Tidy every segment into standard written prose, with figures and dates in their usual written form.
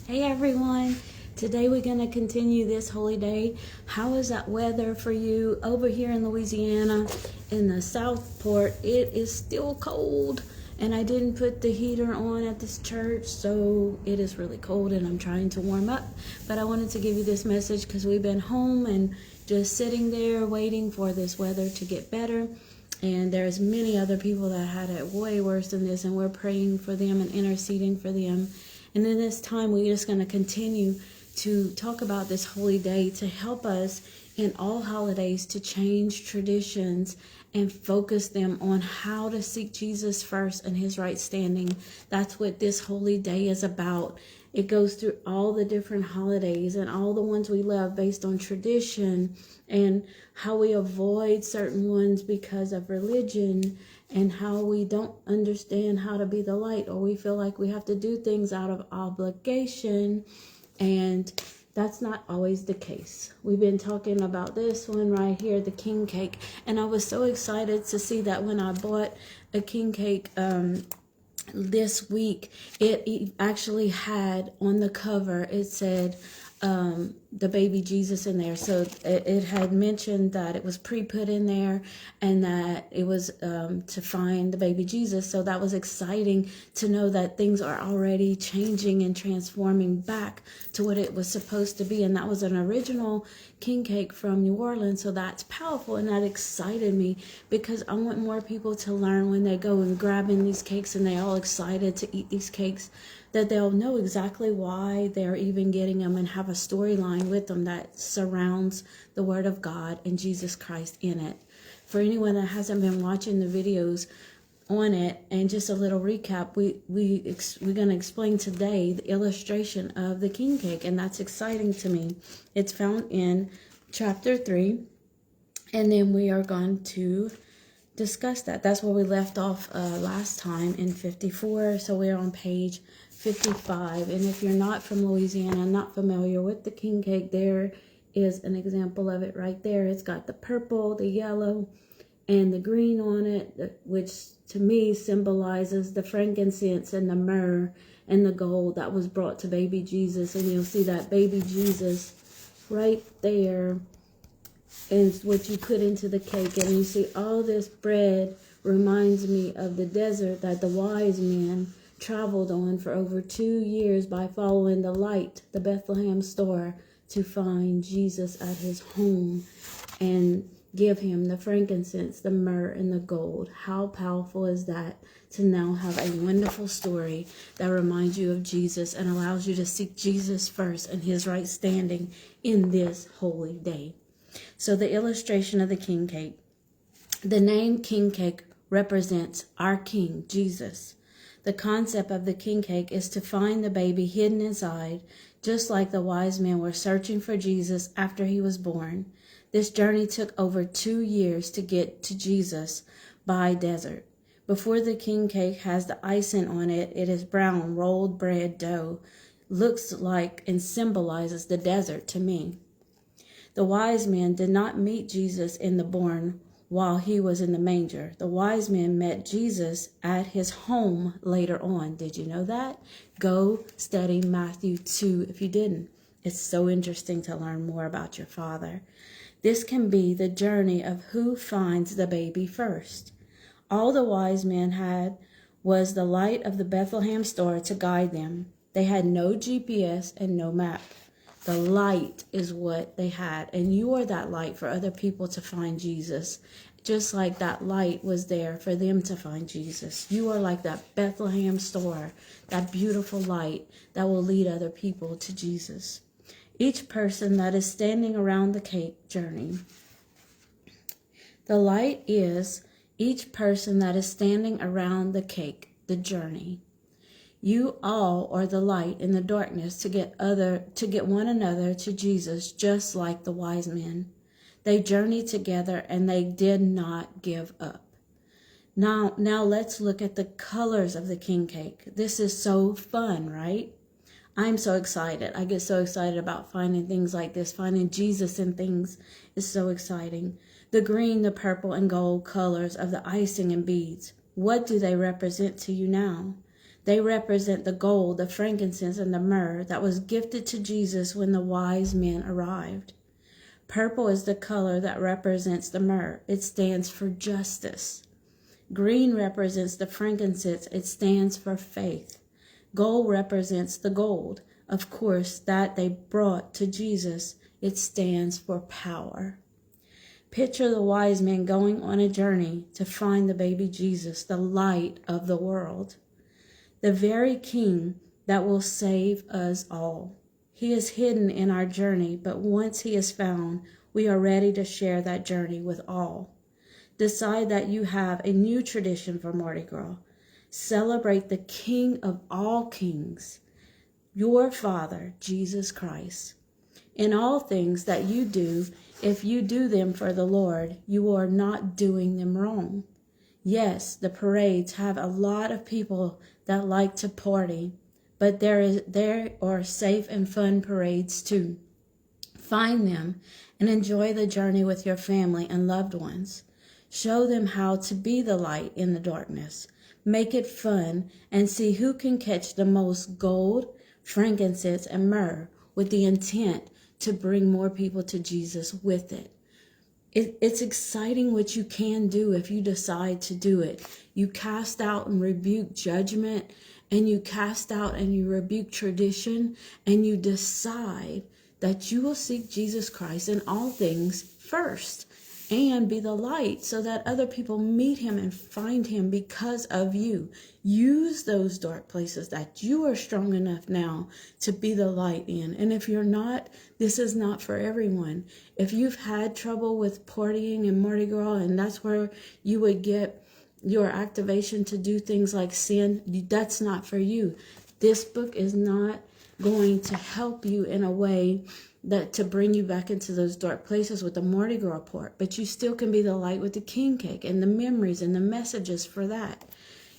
Hey everyone, today we're going to continue this holy day. How is that weather for you over here in Louisiana in the Southport? It is still cold and I didn't put the heater on at this church, so it is really cold and I'm trying to warm up. But I wanted to give you this message because we've been home and just sitting there waiting for this weather to get better. And there's many other people that had it way worse than this, and we're praying for them and interceding for them. And in this time, we're just going to continue to talk about this holy day to help us in all holidays to change traditions and focus them on how to seek Jesus first and his right standing. That's what this holy day is about. It goes through all the different holidays and all the ones we love based on tradition and how we avoid certain ones because of religion and how we don't understand how to be the light, or we feel like we have to do things out of obligation, and that's not always the case. We've been talking about this one right here, the king cake, and I was so excited to see that when I bought a king cake this week, it actually had on the cover, it said the baby Jesus in there. So it had mentioned that it was pre-put in there and that it was to find the baby Jesus. So that was exciting to know that things are already changing and transforming back to what it was supposed to be. And that was an original king cake from New Orleans. So that's powerful, and that excited me because I want more people to learn when they go and grabbing these cakes and they're all excited to eat these cakes, that they'll know exactly why they're even getting them and have a storyline with them that surrounds the Word of God and Jesus Christ in it. For anyone that hasn't been watching the videos on it, and just a little recap, we're going to explain today the illustration of the king cake, and that's exciting to me. It's found in chapter 3, and then we are going to discuss that. That's where we left off last time in 54, so we're on page 55. And if you're not from Louisiana, not familiar with the king cake, there is an example of it right there. It's got the purple, the yellow, and the green on it, which to me symbolizes the frankincense and the myrrh and the gold that was brought to baby Jesus. And you'll see that baby Jesus right there is what you put into the cake. And you see all this bread reminds me of the desert that the wise men traveled on for over 2 years by following the light, the Bethlehem star, to find Jesus at his home and give him the frankincense, the myrrh, and the gold. How powerful is that to now have a wonderful story that reminds you of Jesus and allows you to seek Jesus first and his right standing in this holy day. So the illustration of the king cake. The name king cake represents our King, Jesus. The concept of the king cake is to find the baby hidden inside, just like the wise men were searching for Jesus after he was born. This journey took over 2 years to get to Jesus by desert. Before the king cake has the icing on it, it is brown rolled bread dough. Looks like and symbolizes the desert to me. The wise men did not meet Jesus in the barn while he was in the manger. The wise men met Jesus at his home later on. Did you know that? Go study Matthew 2 if you didn't. It's so interesting to learn more about your Father. This can be the journey of who finds the baby first. All the wise men had was the light of the Bethlehem star to guide them. They had no GPS and no map. The light is what they had, and you are that light for other people to find Jesus, just like that light was there for them to find Jesus. You are like that Bethlehem star, that beautiful light that will lead other people to Jesus. Each person that is standing around the cake journey. The light is each person that is standing around the cake, the journey. You all are the light in the darkness to get one another to Jesus, just like the wise men. They journeyed together and they did not give up. Now let's look at the colors of the king cake. This is so fun, right? I'm so excited. I get so excited about finding things like this. Finding Jesus in things is so exciting. The green, the purple, and gold colors of the icing and beads. What do they represent to you now? They represent the gold, the frankincense, and the myrrh that was gifted to Jesus when the wise men arrived. Purple is the color that represents the myrrh. It stands for justice. Green represents the frankincense. It stands for faith. Gold represents the gold, of course, that they brought to Jesus. It stands for power. Picture the wise men going on a journey to find the baby Jesus, the light of the world, the very King that will save us all. He is hidden in our journey, but once he is found, we are ready to share that journey with all. Decide that you have a new tradition for Mardi Gras. Celebrate the King of all kings, your Father, Jesus Christ. In all things that you do, if you do them for the Lord, you are not doing them wrong. Yes, the parades have a lot of people that like to party, but there are safe and fun parades too. Find them and enjoy the journey with your family and loved ones. Show them how to be the light in the darkness. Make it fun and see who can catch the most gold, frankincense, and myrrh with the intent to bring more people to Jesus with it. It's exciting what you can do if you decide to do it. You cast out and rebuke judgment, and you cast out and you rebuke tradition, and you decide that you will seek Jesus Christ in all things first and be the light so that other people meet him and find him because of you. Use those dark places that you are strong enough now to be the light in. And if you're not, this is not for everyone. If you've had trouble with partying and Mardi Gras, and that's where you would get your activation to do things like sin, that's not for you. This book is not going to help you in a way that to bring you back into those dark places with the Mardi Gras part, but you still can be the light with the king cake and the memories and the messages for that.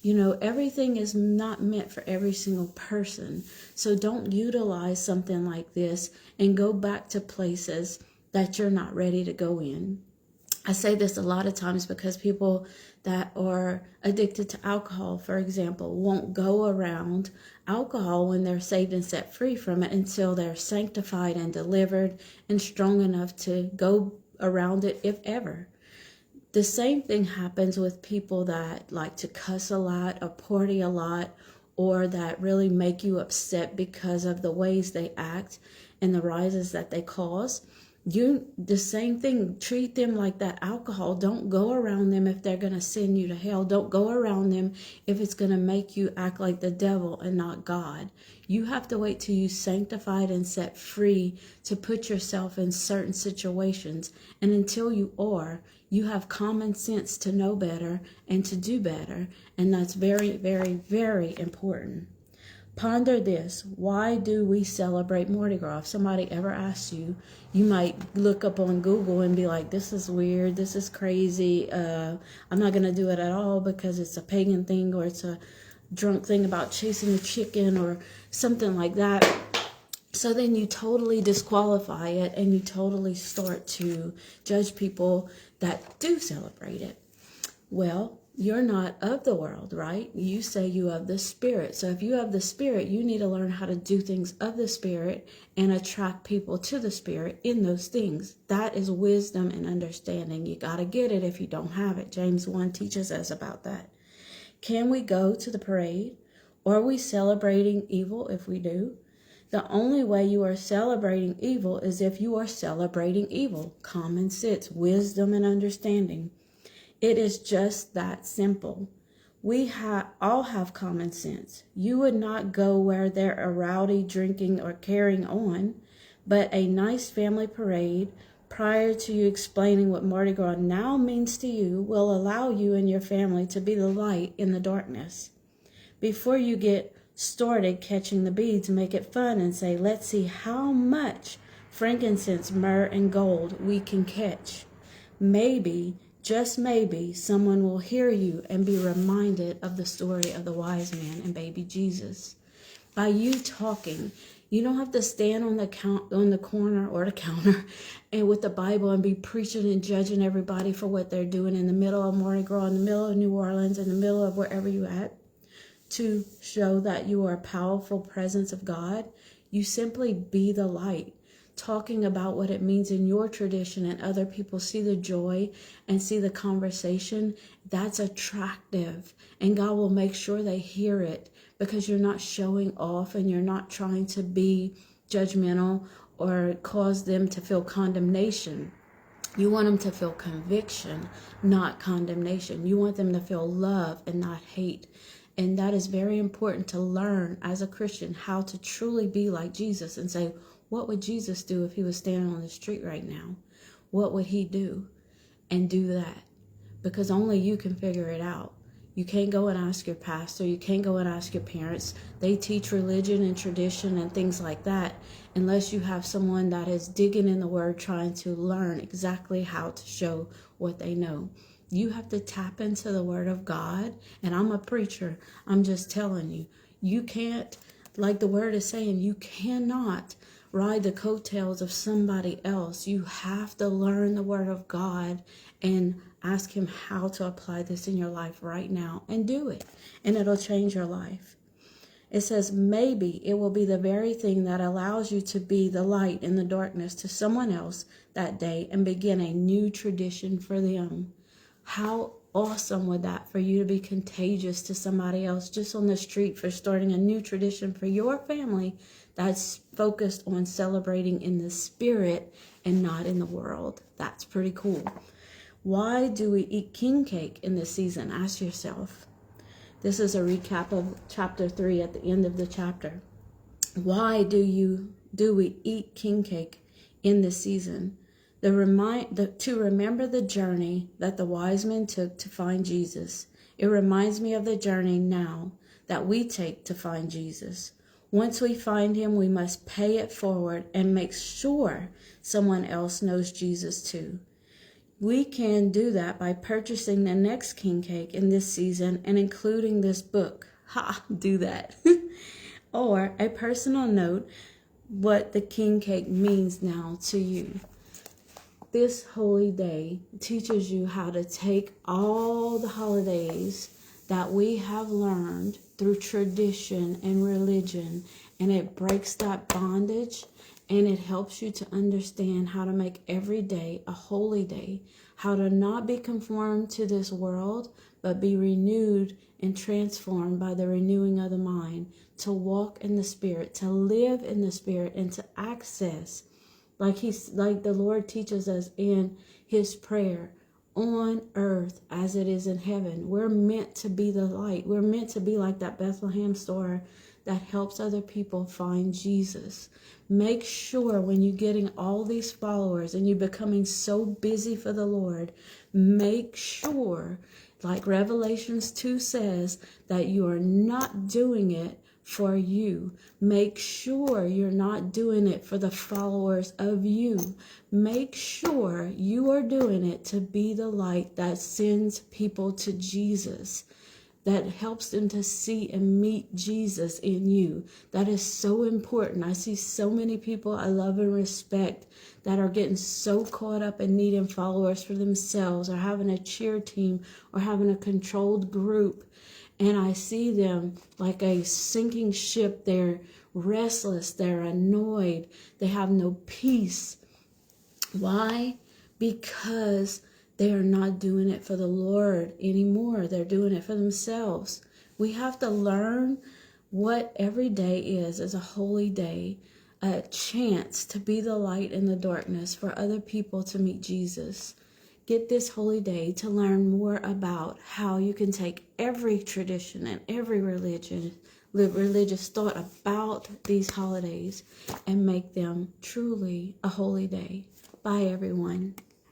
You know, everything is not meant for every single person. So don't utilize something like this and go back to places that you're not ready to go in. I say this a lot of times because people that are addicted to alcohol, for example, won't go around alcohol when they're saved and set free from it until they're sanctified and delivered and strong enough to go around it, if ever. The same thing happens with people that like to cuss a lot or party a lot, or that really make you upset because of the ways they act and the rises that they cause. The same thing, treat them like that alcohol. Don't go around them if they're going to send you to hell. Don't go around them if it's going to make you act like the devil and not God. You have to wait till you sanctified and set free to put yourself in certain situations. And until you are, you have common sense to know better and to do better. And that's very, very, very important. Ponder this. Why do we celebrate Mardi Gras? If somebody ever asks you, you might look up on Google and be like, this is weird, this is crazy, I'm not going to do it at all because it's a pagan thing, or it's a drunk thing about chasing a chicken or something like that. So then you totally disqualify it and you totally start to judge people that do celebrate it. Well, you're not of the world, right? You say you have the Spirit. So if you have the Spirit, you need to learn how to do things of the Spirit and attract people to the Spirit in those things. That is wisdom and understanding. You got to get it if you don't have it. James 1 teaches us about that. Can we go to the parade? Or are we celebrating evil if we do? The only way you are celebrating evil is if you are celebrating evil. Common sense, wisdom, and understanding. It is just that simple. We all have common sense. You would not go where there are rowdy drinking or carrying on, but a nice family parade prior to you explaining what Mardi Gras now means to you will allow you and your family to be the light in the darkness. Before you get started catching the beads, make it fun and say, let's see how much frankincense, myrrh, and gold we can catch. Maybe, just maybe, someone will hear you and be reminded of the story of the wise man and baby Jesus. By you talking, you don't have to stand on the corner or the counter and with the Bible and be preaching and judging everybody for what they're doing in the middle of Mardi Gras, in the middle of New Orleans, in the middle of wherever you're at. to show that you are a powerful presence of God, you simply be the light, talking about what it means in your tradition, and other people see the joy and see the conversation. That's attractive, and God will make sure they hear it, because you're not showing off and you're not trying to be judgmental or cause them to feel condemnation. You want them to feel conviction, not condemnation. You want them to feel love and not hate. And that is very important to learn as a Christian, how to truly be like Jesus and say, what would Jesus do if he was standing on the street right now? What would he do? And do that. Because only you can figure it out. You can't go and ask your pastor. You can't go and ask your parents. They teach religion and tradition and things like that, unless you have someone that is digging in the word, trying to learn exactly how to show what they know. You have to tap into the word of God. And I'm a preacher. I'm just telling you, you can't, like the word is saying, you cannot ride the coattails of somebody else. You have to learn the word of God and ask him how to apply this in your life right now, and do it, and it'll change your life. It says, maybe it will be the very thing that allows you to be the light in the darkness to someone else that day and begin a new tradition for them. How awesome would that for you to be contagious to somebody else just on the street for starting a new tradition for your family that's focused on celebrating in the spirit and not in the world. That's pretty cool. Why do we eat king cake in this season? Ask yourself. This is a recap of chapter 3 at the end of the chapter. Why do we eat king cake in this season? To remember the journey that the wise men took to find Jesus. It reminds me of the journey now that we take to find Jesus. Once we find him, we must pay it forward and make sure someone else knows Jesus too. We can do that by purchasing the next king cake in this season and including this book. Do that. Or a personal note, what the king cake means now to you. This holy day teaches you how to take all the holidays that we have learned through tradition and religion, and it breaks that bondage. And it helps you to understand how to make every day a holy day, how to not be conformed to this world, but be renewed and transformed by the renewing of the mind, to walk in the Spirit, to live in the Spirit, and to access, like the Lord teaches us in his prayer, on earth as it is in heaven. We're meant to be the light. We're meant to be like that Bethlehem star that helps other people find Jesus. Make sure when you're getting all these followers and you're becoming so busy for the Lord, make sure, like Revelations 2 says, that you are not doing it for you. Make sure you're not doing it for the followers of you. Make sure you are doing it to be the light that sends people to Jesus, that helps them to see and meet Jesus in you. That is so important. I see so many people I love and respect that are getting so caught up in needing followers for themselves, or having a cheer team, or having a controlled group. And I see them like a sinking ship. They're restless. They're annoyed. They have no peace. Why? Because they are not doing it for the Lord anymore. They're doing it for themselves. We have to learn what every day is a holy day, a chance to be the light in the darkness for other people to meet Jesus. Get this holy day to learn more about how you can take every tradition and every religious thought about these holidays and make them truly a holy day. Bye, everyone.